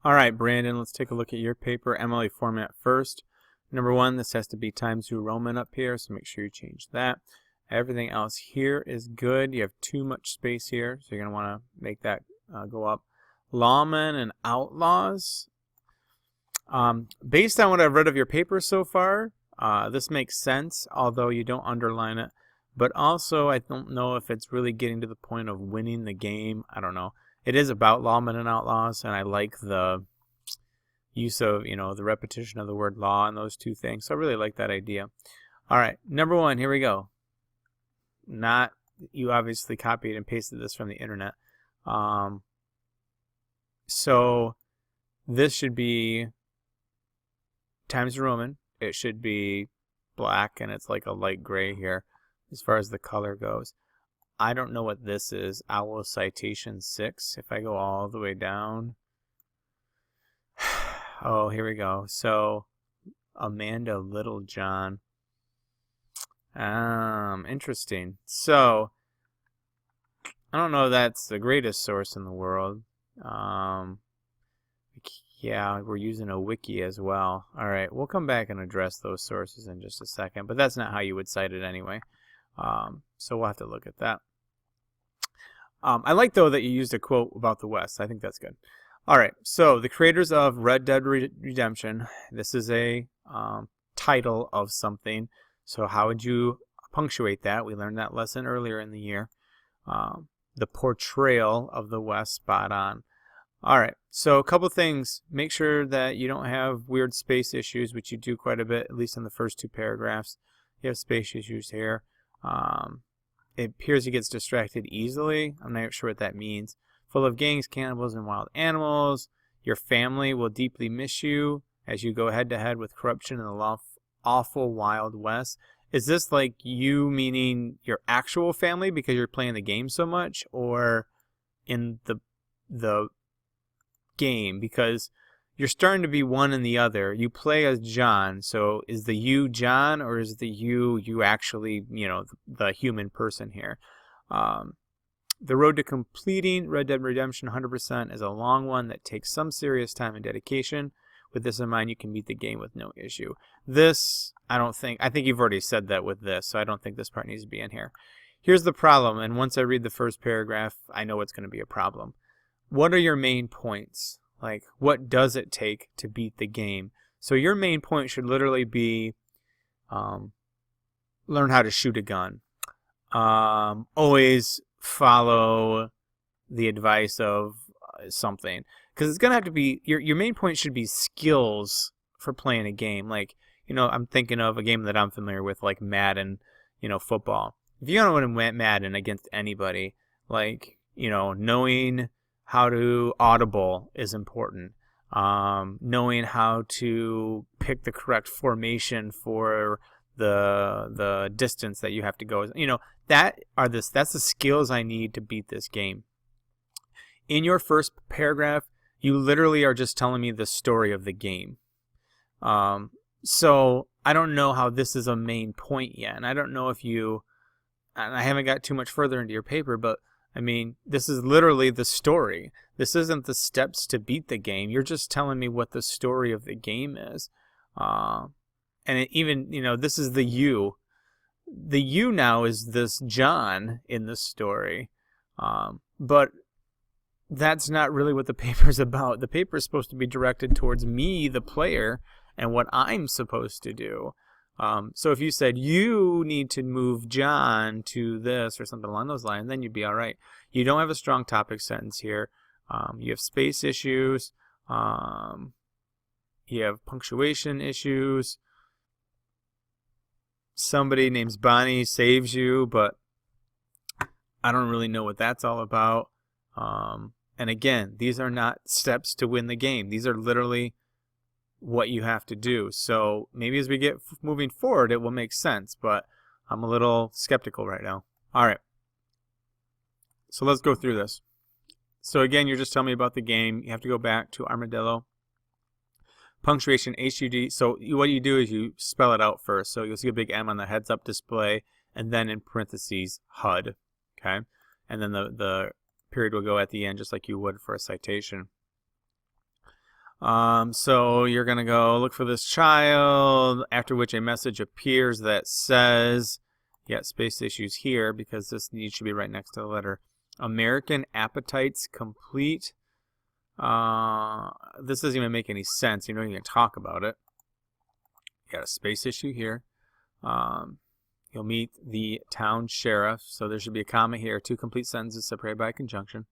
All right, Brandon, let's take a look at your paper MLA format first. Number one, this has to be Times New Roman up here, so make sure you change that. Everything else here is good. You have too much space here, so you're going to want to make that go up. Lawmen and outlaws. Based on what I've read of your paper so far, this makes sense, although you don't underline it. But also, I don't know if it's really getting to the point of winning the game. I don't know. It is about lawmen and outlaws, and I like the use of, the repetition of the word law and those two things. So I really like that idea. All right, number one, here we go. You obviously copied and pasted this from the internet. So this should be Times New Roman. It should be black, and it's like a light gray here as far as the color goes. I don't know what this is. OWL Citation 6. If I go all the way down. Oh, here we go. So, Amanda Littlejohn. Interesting. So, I don't know if that's the greatest source in the world. Yeah, we're using a wiki as well. All right, we'll come back and address those sources in just a second, but that's not how you would cite it anyway. So we'll have to look at that. I like, though, that you used a quote about the West. I think that's good. All right, so the creators of Red Dead Redemption, this is a title of something. So how would you punctuate that? We learned that lesson earlier in the year. The portrayal of the West, spot on. All right, so a couple things. Make sure that you don't have weird space issues, which you do quite a bit, at least in the first two paragraphs. You have space issues here. It appears he gets distracted easily. I'm not sure what that means. Full of gangs, cannibals, and wild animals. Your family will deeply miss you as you go head-to-head with corruption in the awful Wild West. Is this like you meaning your actual family because you're playing the game so much, or in the game because you're starting to be one and the other? You play as John, so is the you John, or is the you actually, the human person here? The road to completing Red Dead Redemption 100% is a long one that takes some serious time and dedication. With this in mind, you can beat the game with no issue. This, I think you've already said that with this, so I don't think this part needs to be in here. Here's the problem, and once I read the first paragraph, I know it's going to be a problem. What are your main points? Like, what does it take to beat the game? So your main point should literally be learn how to shoot a gun. Always follow the advice of something. Because it's going to have to be, your main point should be skills for playing a game. Like, I'm thinking of a game that I'm familiar with, like Madden, football. If you don't want to win Madden against anybody, like, knowing how to audible is important. Knowing how to pick the correct formation for the distance that you have to go. That's the skills I need to beat this game. In your first paragraph, you literally are just telling me the story of the game. So I don't know how this is a main point yet, and I don't know if and I haven't got too much further into your paper, but I mean, this is literally the story. This isn't the steps to beat the game. You're just telling me what the story of the game is. This is the you. The you now is this John in the story. But that's not really what the paper's about. The paper is supposed to be directed towards me, the player, and what I'm supposed to do. So if you said you need to move John to this or something along those lines, then you'd be all right. You don't have a strong topic sentence here. You have space issues. You have punctuation issues. Somebody named Bonnie saves you, but I don't really know what that's all about. And again, these are not steps to win the game. These are literally what you have to do. So maybe as we get moving forward, it will make sense, but I'm a little skeptical right now. All right. So let's go through this. So again, you're just telling me about the game. You have to go back to Armadillo. Punctuation, HUD. So what you do is you spell it out first. So you'll see a big M on the heads up display, and then in parentheses, HUD. Okay. And then the period will go at the end just like you would for a citation. So you're going to go look for this child, after which a message appears that says, yeah, space issues here because this needs to be right next to the letter. American Appetites Complete. This doesn't even make any sense. You don't even talk about it. You got a space issue here. You'll meet the town sheriff. So there should be a comma here. 2 complete sentences separated by a conjunction.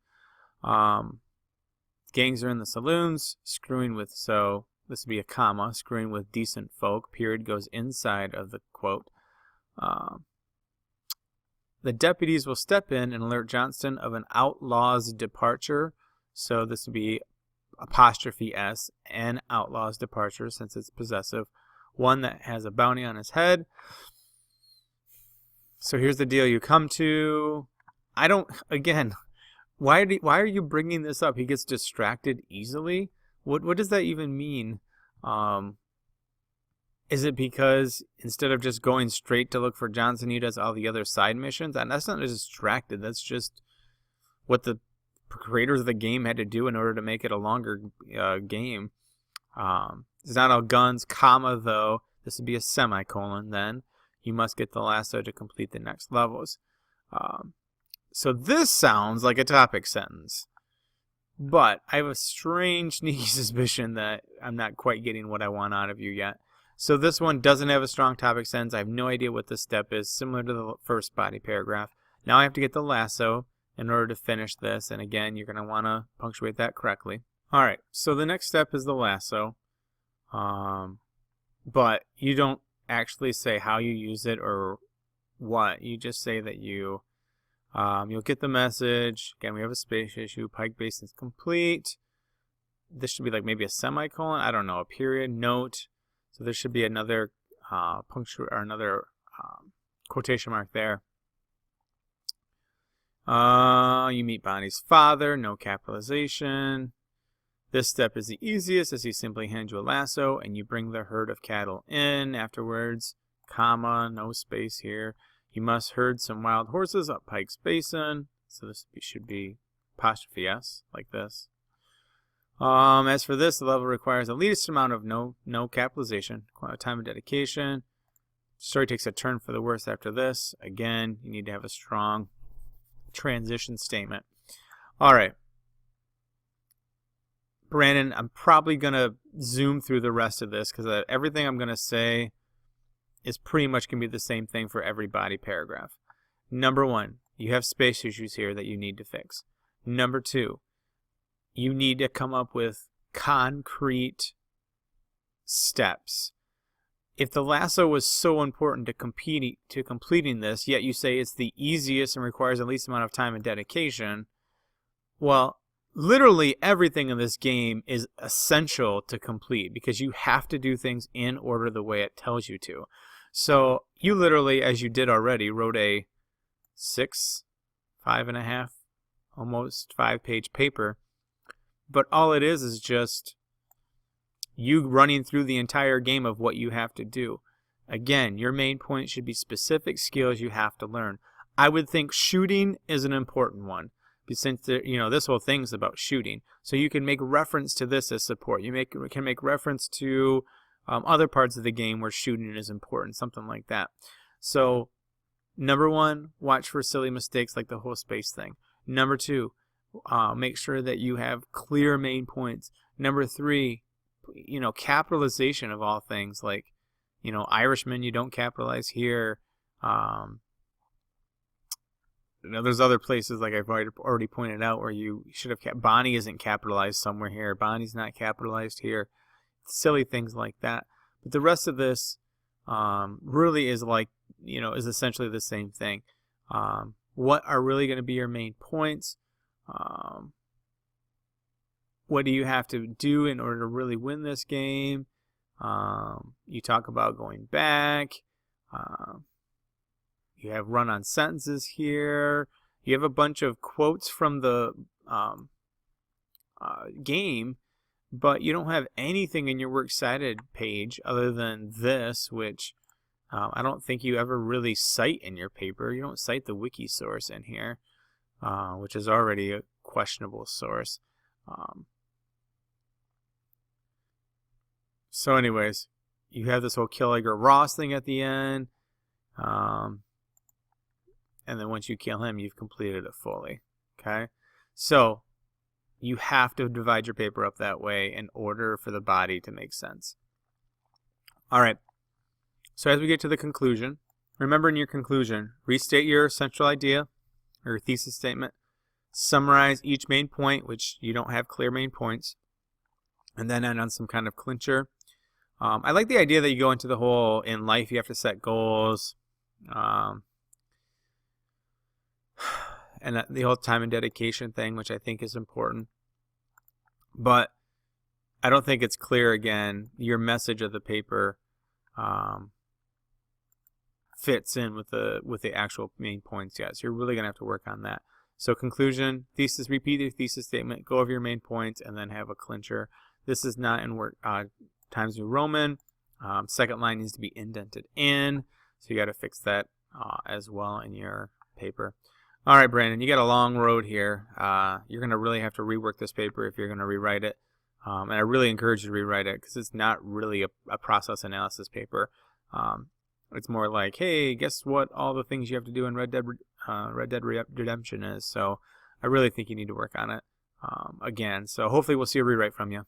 Gangs are in the saloons, screwing with, so this would be a comma, screwing with decent folk. Period goes inside of the quote. The deputies will step in and alert Johnston of an outlaw's departure. So this would be apostrophe S, an outlaw's departure, since it's possessive. One that has a bounty on his head. So here's the deal you come to. Again, why are you bringing this up? He gets distracted easily? What does that even mean? Is it because instead of just going straight to look for Johnson, he does all the other side missions? And that's not distracted. That's just what the creators of the game had to do in order to make it a longer game. It's not all guns, comma, though. This would be a semicolon then. You must get the lasso to complete the next levels. So this sounds like a topic sentence. But I have a strange, sneaky suspicion that I'm not quite getting what I want out of you yet. So this one doesn't have a strong topic sentence. I have no idea what this step is, similar to the first body paragraph. Now I have to get the lasso in order to finish this. And again, you're going to want to punctuate that correctly. All right, so the next step is the lasso. But you don't actually say how you use it or what. You just say that you'll get the message. Again, we have a space issue. Pike Basin's complete. This should be like maybe a semicolon. I don't know, a period, note. So there should be another punctuation or another quotation mark there. You meet Bonnie's father. No capitalization. This step is the easiest, as he simply hands you a lasso and you bring the herd of cattle in afterwards, comma, no space here. You must herd some wild horses up Pike's Basin. So this should be apostrophe S, like this. As for this, the level requires the least amount of no capitalization, time of dedication. Story takes a turn for the worse after this. Again, you need to have a strong transition statement. All right. Brandon, I'm probably going to zoom through the rest of this because everything I'm going to say is pretty much going to be the same thing for every body paragraph. Number 1, you have space issues here that you need to fix. Number 2, you need to come up with concrete steps. If the lasso was so important to completing this, yet you say it's the easiest and requires the least amount of time and dedication, well, literally everything in this game is essential to complete because you have to do things in order the way it tells you to. So you literally, as you did already, wrote a 5.5, almost 5-page paper. But all it is just you running through the entire game of what you have to do. Again, your main point should be specific skills you have to learn. I would think shooting is an important one. Since this whole thing's about shooting, so you can make reference to this as support. You can make reference to other parts of the game where shooting is important, something like that. So, number 1, watch for silly mistakes like the whole space thing. Number 2, make sure that you have clear main points. Number 3, capitalization of all things, like Irishman. You don't capitalize here. There's other places, like I've already pointed out, where you should have Bonnie isn't capitalized somewhere here. Bonnie's not capitalized here. Silly things like that. But the rest of this really is is essentially the same thing. What are really going to be your main points? What do you have to do in order to really win this game? You talk about going back. You have run-on sentences here. You have a bunch of quotes from the game, but you don't have anything in your Works Cited page other than this, which I don't think you ever really cite in your paper. You don't cite the wiki source in here, which is already a questionable source. So anyways, you have this whole kill Edgar Ross thing at the end. And then once you kill him, you've completed it fully. Okay? So you have to divide your paper up that way in order for the body to make sense. All right. So as we get to the conclusion, remember in your conclusion, restate your central idea or your thesis statement. Summarize each main point, which you don't have clear main points. And then end on some kind of clincher. I like the idea that you go into the whole, in life you have to set goals. And the whole time and dedication thing, which I think is important. But I don't think it's clear, again, your message of the paper fits in with the actual main points yet. So you're really going to have to work on that. So conclusion, thesis, repeat your thesis statement, go over your main points, and then have a clincher. This is not in Times New Roman. Second line needs to be indented in. So you got to fix that as well in your paper. All right, Brandon, you got a long road here. You're going to really have to rework this paper if you're going to rewrite it. And I really encourage you to rewrite it because it's not really a process analysis paper. It's more like, hey, guess what all the things you have to do in Red Dead Redemption is. So I really think you need to work on it again. So hopefully we'll see a rewrite from you.